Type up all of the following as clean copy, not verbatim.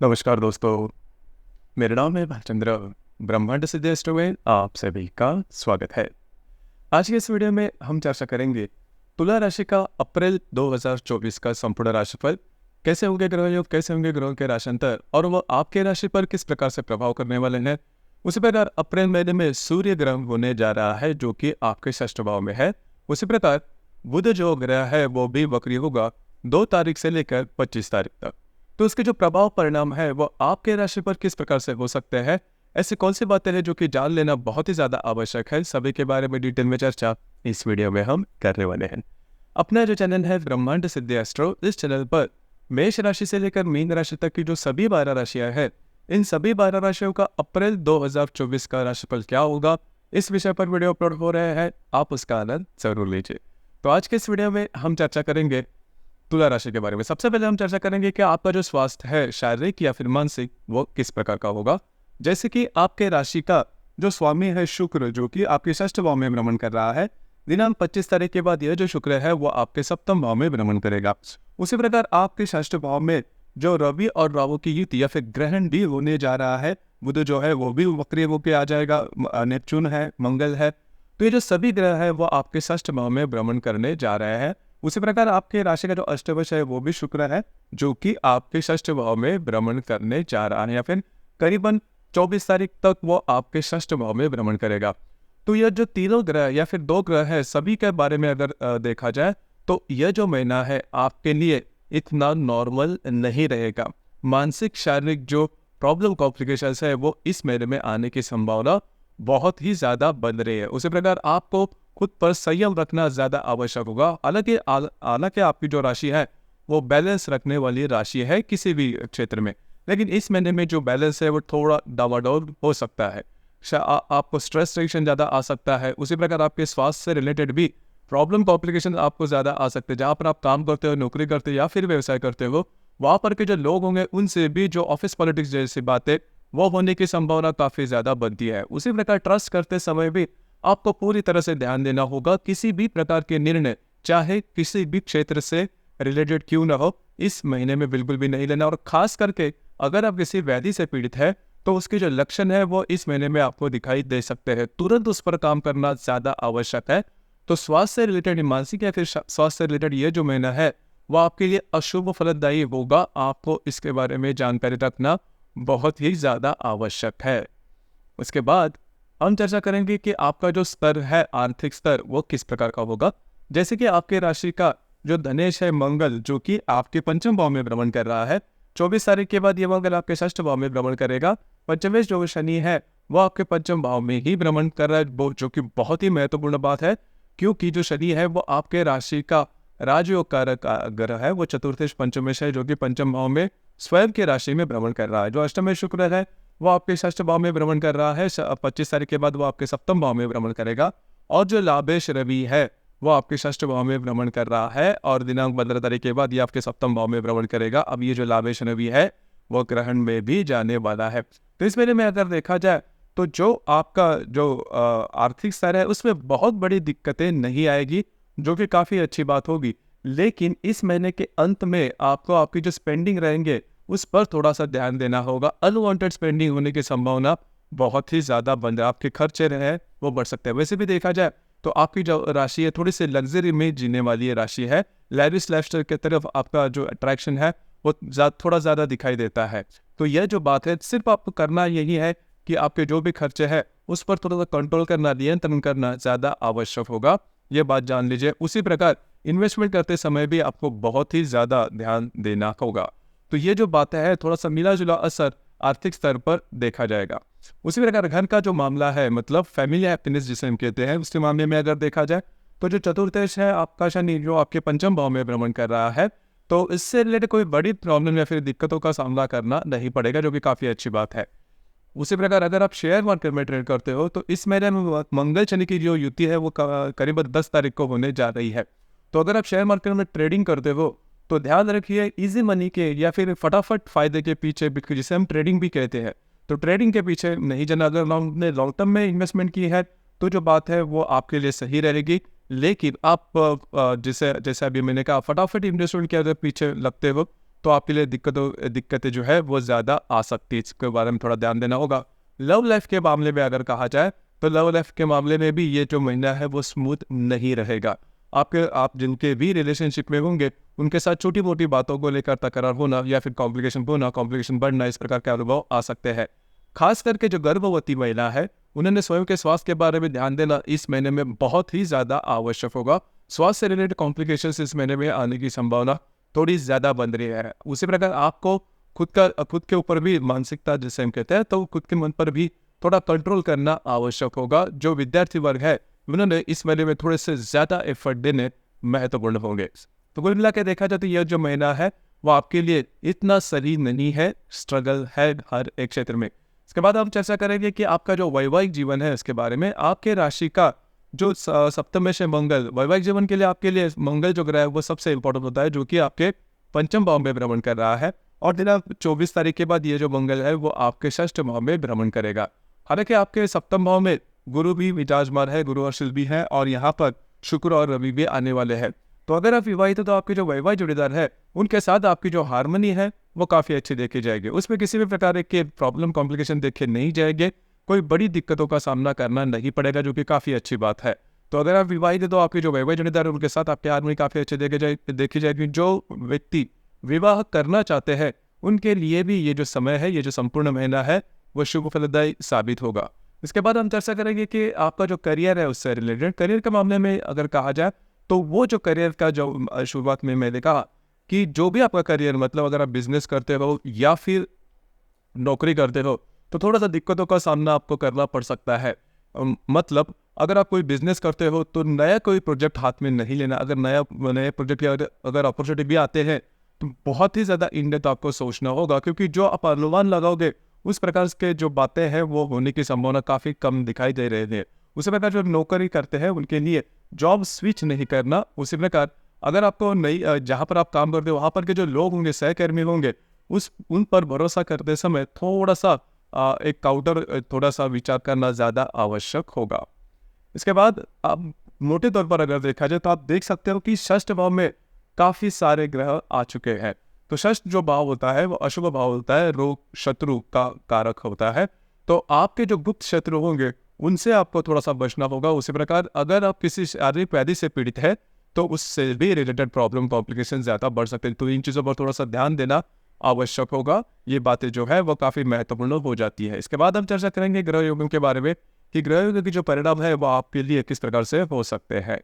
नमस्कार दोस्तों, मेरा नाम है भालचंद्र। ब्रह्मांड से देश में आप सभी का स्वागत है। आज के इस वीडियो में हम चर्चा करेंगे तुला राशि का अप्रैल 2024 का संपूर्ण राशिफल। कैसे होंगे ग्रह योग, कैसे होंगे ग्रहों के राशांतर और वो आपके राशि पर किस प्रकार से प्रभाव करने वाले हैं। उसी प्रकार अप्रैल महीने में सूर्य ग्रह होने जा रहा है जो कि आपके षष्ठ भाव में है। उसी प्रकार बुध जो ग्रह है वो भी वक्री होगा 2 तारीख से लेकर 25 तारीख तक। तो उसके जो प्रभाव परिणाम है वो आपके राशि पर किस प्रकार से हो सकते हैं, ऐसी कौन सी बातें हैं जो कि जान लेना बहुत ही ज्यादा आवश्यक है, सभी के बारे में डिटेल में चर्चा इस वीडियो में हम करने वाले हैं। अपना जो चैनल है ब्रह्मांड सिद्धि एस्ट्रो, इस चैनल पर मेष राशि से लेकर मीन राशि तक की जो सभी 12 राशियां हैं, इन सभी 12 राशियों का अप्रैल 2024 का राशिफल क्या होगा, इस विषय पर वीडियो अपलोड हो रहे हैं। आप उसका आनंद जरूर लीजिए। तो आज के इस वीडियो में हम चर्चा करेंगे तुला राशि के बारे में। सबसे पहले हम चर्चा करेंगे कि आपका जो स्वास्थ्य है, शारीरिक या फिर मानसिक, वो किस प्रकार का होगा। जैसे कि आपके राशि का जो स्वामी है शुक्र, जो कि आपके षष्ठ भाव में भ्रमण कर रहा है, दिनांक 25 तारीख के बाद यह जो शुक्र है वो आपके सप्तम भाव में भ्रमण करेगा। उसी प्रकार आपके षष्ठ भाव में जो रवि और राहु की युति या फिर ग्रहण भी होने जा रहा है। बुध जो है वो भी वक्री होकर आ जाएगा, नेपच्यून है, मंगल है। तो ये जो सभी ग्रह है वो आपके षष्ठ भाव में भ्रमण करने जा रहे हैं। उसी प्रकार आपके राशि का जो अष्टवश है वो भी शुक्र है जो कि आपके षष्ठ भाव में भ्रमण करने जा रहा है, या फिर करीबन 24 तारीख तक वो आपके षष्ठ भाव में भ्रमण करेगा। तो यह जो तीनों ग्रह या फिर 2 ग्रह है, सभी के बारे में अगर देखा जाए तो यह जो महीना है आपके लिए इतना नॉर्मल नहीं रहेगा। मानसिक शारीरिक जो प्रॉब्लम कॉम्प्लिकेशंस है वो इस महीने में आने की संभावना बहुत ही ज्यादा बन रही है। उसी प्रकार आपको खुद पर संयम रखना ज्यादा आवश्यक होगा। हालांकि आपकी जो राशि है वो बैलेंस रखने वाली राशि है किसी भी क्षेत्र में, लेकिन इस महीने में जो बैलेंस है वो थोड़ा डावाडोल हो सकता है। आपको स्ट्रेस टेंशन ज्यादा आ सकता है। उसी प्रकार आपके स्वास्थ्य से रिलेटेड भी प्रॉब्लम कॉम्प्लिकेशन आपको ज्यादा आ सकते हैं। जहाँ पर आप काम करते हो, नौकरी करते हो या फिर व्यवसाय करते हो, वहां पर के जो लोग होंगे उनसे भी जो ऑफिस पॉलिटिक्स जैसी बातें वो होने की संभावना काफी ज्यादा बनती है। उसी प्रकार ट्रस्ट करते समय भी आपको पूरी तरह से ध्यान देना होगा। किसी भी प्रकार के निर्णय, चाहे किसी भी क्षेत्र से रिलेटेड क्यों ना हो, इस महीने में बिल्कुल भी नहीं लेना। और खास करके अगर आप किसी व्याधि से पीड़ित है तो उसके जो लक्षण है वो इस महीने में आपको दिखाई दे सकते हैं। तुरंत उस पर काम करना ज्यादा आवश्यक है। तो स्वास्थ्य से रिलेटेड, मानसिक या फिर स्वास्थ्य से रिलेटेड ये जो महीना है वो आपके लिए अशुभ फलदायी होगा। आपको इसके बारे में जानकारी रखना बहुत ही ज्यादा आवश्यक है। उसके बाद हम चर्चा करेंगे कि आपका जो स्तर है, आर्थिक स्तर, वो किस प्रकार का होगा। जैसे कि आपके राशि का जो धनेश है मंगल, जो कि आपके पंचम भाव में भ्रमण कर रहा है। 24 तारीख के बाद ये मंगल आपके षष्ठ भाव में भ्रमण करेगा। पंचमेश जो शनि है वो आपके पंचम भाव में ही भ्रमण कर रहा है, जो कि बहुत ही महत्वपूर्ण बात है, क्योंकि जो शनि है वो आपके राशि का राजयोग कारक ग्रह है। वो चतुर्थेश पंचमेश है जो कि पंचम भाव में स्वयं के राशि में भ्रमण कर रहा है। जो अष्टमेश शुक्र है वो आपके षष्ठ भाव में भ्रमण कर रहा है। 25 तारीख के बाद वो आपके सप्तम भाव में भ्रमण करेगा। और जो लाभेश रवि है वो आपके षष्ठ भाव में भ्रमण कर रहा है और दिनांक 15 तारीख के बाद ये आपके सप्तम भाव में भ्रमण करेगा। अब ये जो लाभेश रवि है वो ग्रहण में भी जाने वाला है। तो इस महीने में अगर देखा जाए तो जो आपका जो आर्थिक स्तर है उसमें बहुत बड़ी दिक्कतें नहीं आएगी, जो कि काफी अच्छी बात होगी। लेकिन इस महीने के अंत में आपको आपकी जो स्पेंडिंग रहेंगे उस पर थोड़ा सा ध्यान देना होगा। अनवांटेड स्पेंडिंग होने की संभावना बहुत ही ज्यादा बन रहा है। आपके खर्चे रहे वो बढ़ सकते हैं। वैसे भी देखा जाए तो आपकी जो राशि है थोड़ी सी लग्जरी में जीने वाली राशि है। लैविश लाइफस्टाइल की तरफ आपका जो अट्रैक्शन है वो थोड़ा ज्यादा दिखाई देता है। तो यह जो बात है, सिर्फ आपको करना यही है कि आपके जो भी खर्चे हैं उस पर थोड़ा सा कंट्रोल करना, नियंत्रण करना ज्यादा आवश्यक होगा। ये बात जान लीजिए। उसी प्रकार इन्वेस्टमेंट करते समय भी आपको बहुत ही ज्यादा ध्यान देना होगा। तो ये जो बातें है, थोड़ा सा मिला जुला असर आर्थिक स्तर पर देखा जाएगा। उसी प्रकार घर का जो मामला है, मतलब फैमिली हैप्पीनेस जिसे हम कहते हैं, उसके मामले में अगर देखा जाए तो जो चतुर्थेश है आपका शनि जो आपके पंचम भाव में भ्रमण कर रहा है, तो इससे रिलेटेड कोई बड़ी प्रॉब्लम या फिर दिक्कतों का सामना करना नहीं पड़ेगा, जो कि काफी अच्छी बात है। उसी प्रकार अगर आप शेयर मार्केट में ट्रेड करते हो तो इस महीने में मंगल शनि की जो युति है वो करीब 10 तारीख को होने जा रही है। तो अगर आप शेयर मार्केट में ट्रेडिंग करते हो तो ध्यान रखिए, इजी मनी के या फिर फटाफट फायदे के पीछे, जिसे हम ट्रेडिंग भी कहते हैं, तो ट्रेडिंग के पीछे नहीं जाना। अगर लॉन्ग टर्म में इन्वेस्टमेंट की है तो जो बात है वो आपके लिए सही रहेगी। लेकिन आप जैसे अभी मैंने कहा फटाफट इन्वेस्टमेंट के अगर पीछे लगते हो तो आपके लिए दिक्कतें जो है वो ज़्यादा आ सकती है। इसके बारे में थोड़ा ध्यान देना होगा। लव लाइफ के मामले में अगर कहा जाए तो लव लाइफ के मामले में भी ये जो महीना है वो स्मूथ नहीं रहेगा। आप जिनके भी रिलेशनशिप में होंगे उनके साथ छोटी मोटी बातों को लेकर तकरार होना या फिर कॉम्प्लिकेशन बढ़ना, इस प्रकार के अनुभव आ सकते हैं। खास करके जो गर्भवती महिला है उन्होंने स्वयं के स्वास्थ्य के बारे में ध्यान देना इस महीने में बहुत ही ज़्यादा आवश्यक होगा। स्वास्थ्य से रिलेटेड कॉम्प्लिकेशंस इस महीने में आने की संभावना थोड़ी ज़्यादा बन रही है। उसी प्रकार आपको खुद के ऊपर भी मानसिकता जिसे हम कहते हैं, तो खुद के मन पर भी थोड़ा कंट्रोल करना आवश्यक होगा। जो विद्यार्थी वर्ग है उन्होंने इस महीने में थोड़े से ज़्यादा एफर्ट देने महत्वपूर्ण होंगे। तो कुल मिला के देखा जाए तो यह जो महीना है वो आपके लिए इतना सही नहीं है, स्ट्रगल है हर एक क्षेत्र में। इसके बाद हम चर्चा करेंगे कि आपका जो वैवाहिक जीवन है इसके बारे में। आपके राशि का जो सप्तम से मंगल, वैवाहिक जीवन के लिए आपके लिए मंगल जो ग्रह है वो सबसे इंपॉर्टेंट होता है, जो कि आपके पंचम भाव में भ्रमण कर रहा है। और दिनांक 24 तारीख के बाद ये जो मंगल है वो आपके षष्ठ भाव में भ्रमण करेगा। हालांकि आपके सप्तम भाव में गुरु भी विराजमान है, गुरु और शुक्र भी है, और यहाँ पर शुक्र और रवि भी आने वाले हैं। तो अगर आप विवाहित हो तो आपके जो वैवाहिक जोड़ीदार है उनके साथ आपकी जो हार्मनी है वो काफ़ी अच्छी देखी जाएगी। उसमें किसी भी प्रकार के प्रॉब्लम कॉम्प्लिकेशन देखे नहीं जाएंगे, कोई बड़ी दिक्कतों का सामना करना नहीं पड़ेगा, जो कि काफ़ी अच्छी बात है। तो अगर आप विवाहित है तो आपके जो वैवाहिक जोड़ीदार है उनके साथ आपकी हार्मनी काफ़ी अच्छी देखी जाएगी। जो व्यक्ति विवाह करना चाहते हैं उनके लिए भी ये जो समय है, ये जो संपूर्ण महीना है वो शुभ फलदायी साबित होगा। इसके बाद हम चर्चा करेंगे कि आपका जो करियर है उससे रिलेटेड। करियर के मामले में अगर कहा जाए तो वो जो करियर का जो शुरुआत में मैंने कहा कि जो भी आपका करियर, मतलब अगर आप बिजनेस करते हो या फिर नौकरी करते हो तो थोड़ा सा दिक्कतों का सामना आपको करना पड़ सकता है। मतलब अगर आप कोई बिजनेस करते हो तो नया कोई प्रोजेक्ट हाथ में नहीं लेना। अगर नए प्रोजेक्ट या अगर अपॉर्चुनिटी भी आते हैं तो बहुत ही ज़्यादा इन डेप्थ आपको सोचना होगा, क्योंकि जो आप अनुमान लगाओगे उस प्रकार के जो बातें हैं वो होने की संभावना काफ़ी कम दिखाई दे रहे हैं। उसी प्रकार जो नौकरी करते हैं उनके लिए जॉब स्विच नहीं करना। उसी प्रकार अगर आपको नई जहाँ पर आप काम करते हो वहाँ पर के जो लोग होंगे, सहकर्मी होंगे, उन पर भरोसा करते समय थोड़ा सा एक काउंटर थोड़ा सा विचार करना ज़्यादा आवश्यक होगा। इसके बाद आप मोटे तौर पर अगर देखा जाए तो आप देख सकते हो कि षष्ठ भाव में काफ़ी सारे ग्रह आ चुके हैं। तो षष्ठ जो भाव होता है वो अशुभ भाव होता है, रोग शत्रु का कारक होता है। तो आपके जो गुप्त शत्रु होंगे उनसे आपको थोड़ा सा बचना होगा। उसी प्रकार अगर आप किसी शारीरिक व्याधि से पीड़ित है तो उससे भी रिलेटेड प्रॉब्लम कॉम्प्लिकेशन ज़्यादा बढ़ सकते हैं। तो इन चीज़ों पर थोड़ा सा ध्यान देना आवश्यक होगा। ये बातें जो है वो काफ़ी महत्वपूर्ण हो जाती है। इसके बाद हम चर्चा करेंगे ग्रह योगों के बारे में कि ग्रह योग के जो परिणाम है वो आपके लिए किस प्रकार से हो सकते हैं।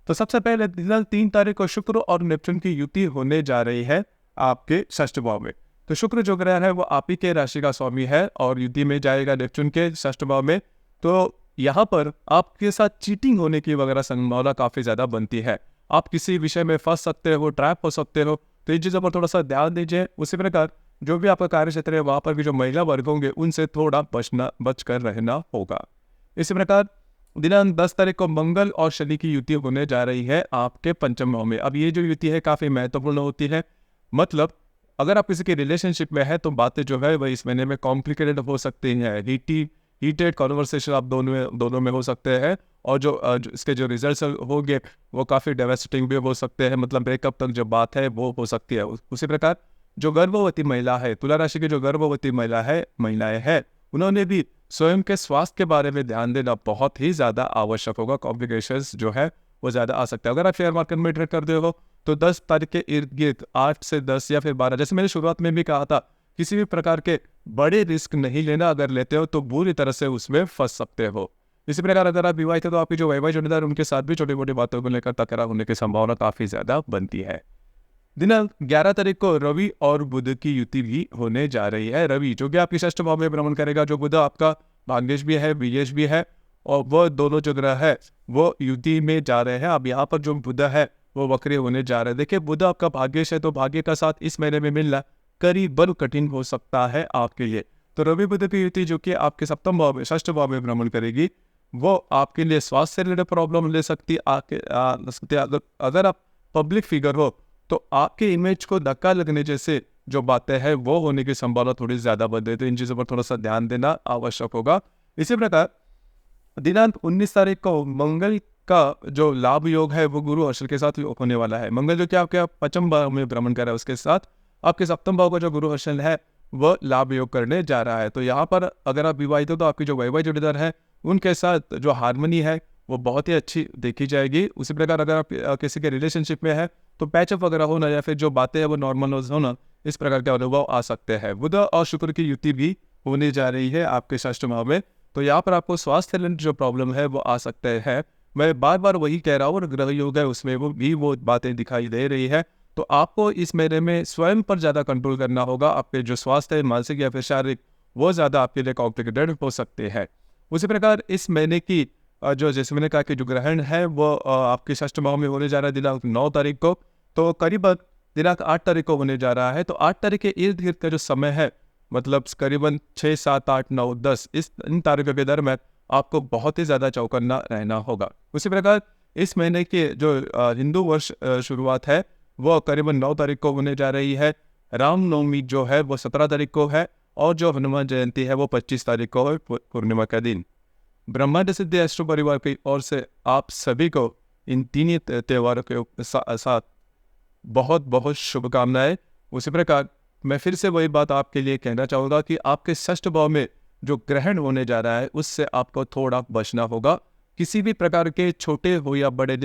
तो सबसे पहले दिनांक 3 तारीख को शुक्र और नेपच्यून की युति होने जा रही है आपके षष्ठ भाव में। तो शुक्र जो ग्रह है वो आप ही के राशि का स्वामी है और युति में जाएगा नेपच्यून के षष्ठ भाव में। तो यहाँ पर आपके साथ चीटिंग होने की वगैरह संभावना काफ़ी ज़्यादा बनती है। आप किसी विषय में फंस सकते हो, ट्रैप हो सकते हो, तो इन चीज़ों पर थोड़ा सा ध्यान दीजिए। उसी प्रकार जो भी आपका कार्य क्षेत्र है वहाँ पर भी जो महिला वर्ग होंगे उनसे थोड़ा बच कर रहना होगा। इसी प्रकार दिनांक 10 तारीख को मंगल और शनि की युति होने जा रही है आपके पंचम भाव में। अब ये जो युति है काफ़ी महत्वपूर्ण होती है। मतलब अगर आप किसी के रिलेशनशिप में है तो बातें जो है वह इस महीने में कॉम्प्लिकेटेड हो सकती हैं। हीटेड कॉन्वर्सेशन आप दोनों में हो सकते हैं, और जो इसके जो रिजल्ट्स होंगे वो काफ़ी डेवास्टेटिंग भी हो सकते हैं। मतलब ब्रेकअप तक जो बात है वो हो सकती है। उसी प्रकार जो गर्भवती महिला है, तुला राशि की जो गर्भवती महिलाएं हैं उन्होंने भी स्वयं के स्वास्थ्य के बारे में ध्यान देना बहुत ही ज़्यादा आवश्यक होगा। कॉम्प्लिकेशंस जो है वो ज़्यादा आ सकते हैं। अगर आप शेयर मार्केट में ट्रेड करते हो तो 10 तारीख के इर्द गिर्द 8 से 10 या फिर 12, जैसे मैंने शुरुआत में भी कहा था, किसी भी प्रकार के बड़े रिस्क नहीं लेना। अगर लेते हो तो बुरी तरह से उसमें फंस सकते हो। इसी प्रकार अगर आप विवाहित हो तो आपकी जो वैवाहिक जोड़ीदार उनके साथ भी छोटी मोटी बातों को लेकर तकरार होने की संभावना काफ़ी ज़्यादा बनती है। दिनांक 11 तारीख को रवि और बुध की युति भी होने जा रही है। रवि जो कि आपके षष्ठ भाव में भ्रमण करेगा, जो बुध आपका भाग्येश भी है, विजेश भी है, और वह दोनों जो ग्रह है वो युति में जा रहे हैं। अब यहाँ पर जो बुध है वो वक्री होने जा रहे हैं। देखिए बुध आपका भाग्येश है, तो भाग्य का साथ इस महीने में मिलना करीबन कठिन हो सकता है आपके लिए। तो रवि बुध की युति जो कि आपके सप्तम भाव में, षष्ठ भाव में भ्रमण करेगी, वो आपके लिए स्वास्थ्य से रिलेटेड प्रॉब्लम ले सकती है। अगर आप पब्लिक फिगर हो तो आपके इमेज को धक्का लगने जैसे जो बातें हैं वो होने की संभावना थोड़ी ज़्यादा बढ़ रही है। तो इन चीज़ों पर थोड़ा सा ध्यान देना आवश्यक होगा। इसी प्रकार दिनांक 19 तारीख को मंगल का जो लाभ योग है वो गुरु और शुक्र के साथ होने वाला है। मंगल जो कि आपके पंचम भाव में भ्रमण कर रहा है, उसके साथ आपके सप्तम भाव का जो गुरु हर्षण है वह लाभ योग करने जा रहा है। तो यहाँ पर अगर आप विवाहित हो तो आपकी जो वैवाहिक जोड़ीदार है उनके साथ जो हारमोनी है वो बहुत ही अच्छी देखी जाएगी। उसी प्रकार अगर आप किसी के रिलेशनशिप में है तो पैचअप वगैरह होना या फिर जो बातें हैं वो नॉर्मल होना, इस प्रकार के अनुभव आ सकते हैं। बुध और शुक्र की युति भी होने जा रही है आपके षष्ठ भाव में, तो यहाँ पर आपको स्वास्थ्य रिलेटेड जो प्रॉब्लम है वो आ सकते हैं। मैं बार बार वही कह रहा हूँ, और ग्रह योग है उसमें वो बातें दिखाई दे रही है। तो आपको इस महीने में स्वयं पर ज़्यादा कंट्रोल करना होगा। आपके जो स्वास्थ्य है मानसिक या फिर शारीरिक वो ज़्यादा आपके लिए कॉम्प्लिकेटेड हो सकते हैं। उसी प्रकार इस महीने की जो जैसे मैंने कहा कि जो ग्रहण है वो आपके षष्ठ भाव में होने जा रहा है दिनांक 9 तारीख को, तो करीबन दिनांक 8 तारीख को होने जा रहा है। तो 8 तारीख के इर्द गिर्द का जो समय है मतलब करीबन 6, 7, 8, 9, 10 इन तारीखों के दरम्यान आपको बहुत ही ज़्यादा चौकन्ना रहना होगा। उसी प्रकार इस महीने के जो हिंदू वर्ष शुरुआत है वो करीबन 9 तारीख को होने जा रही है। रामनवमी जो है वो 17 तारीख को है, और जो हनुमान जयंती है वो 25 तारीख को है, पूर्णिमा का दिन। ब्रह्मांड सिद्ध एस्ट्रो परिवार की ओर से आप सभी को इन तीन त्योहारों के साथ बहुत बहुत शुभकामनाएं। उसी प्रकार मैं फिर से वही बात आपके लिए कहना चाहूँगा कि आपके षष्ठ भाव में जो ग्रहण होने जा रहा है उससे आपको थोड़ा बचना होगा। किसी भी प्रकार के छोटे हो या बड़े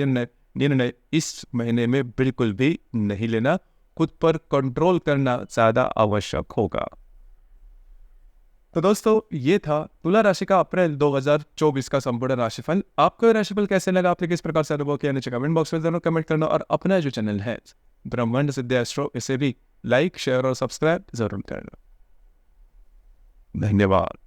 निर्णय इस महीने में बिल्कुल भी नहीं लेना। खुद पर कंट्रोल करना ज़्यादा आवश्यक होगा। तो दोस्तों ये था तुला राशि का अप्रैल 2024 का संपूर्ण राशिफल। आपको ये राशिफल कैसे लगा, आपने किस प्रकार से अनुभव किया, नीचे कमेंट बॉक्स में जरूर कमेंट करना, और अपना जो चैनल है ब्रह्मांड सिद्ध एस्ट्रो इसे भी लाइक, शेयर और सब्सक्राइब जरूर करना। धन्यवाद।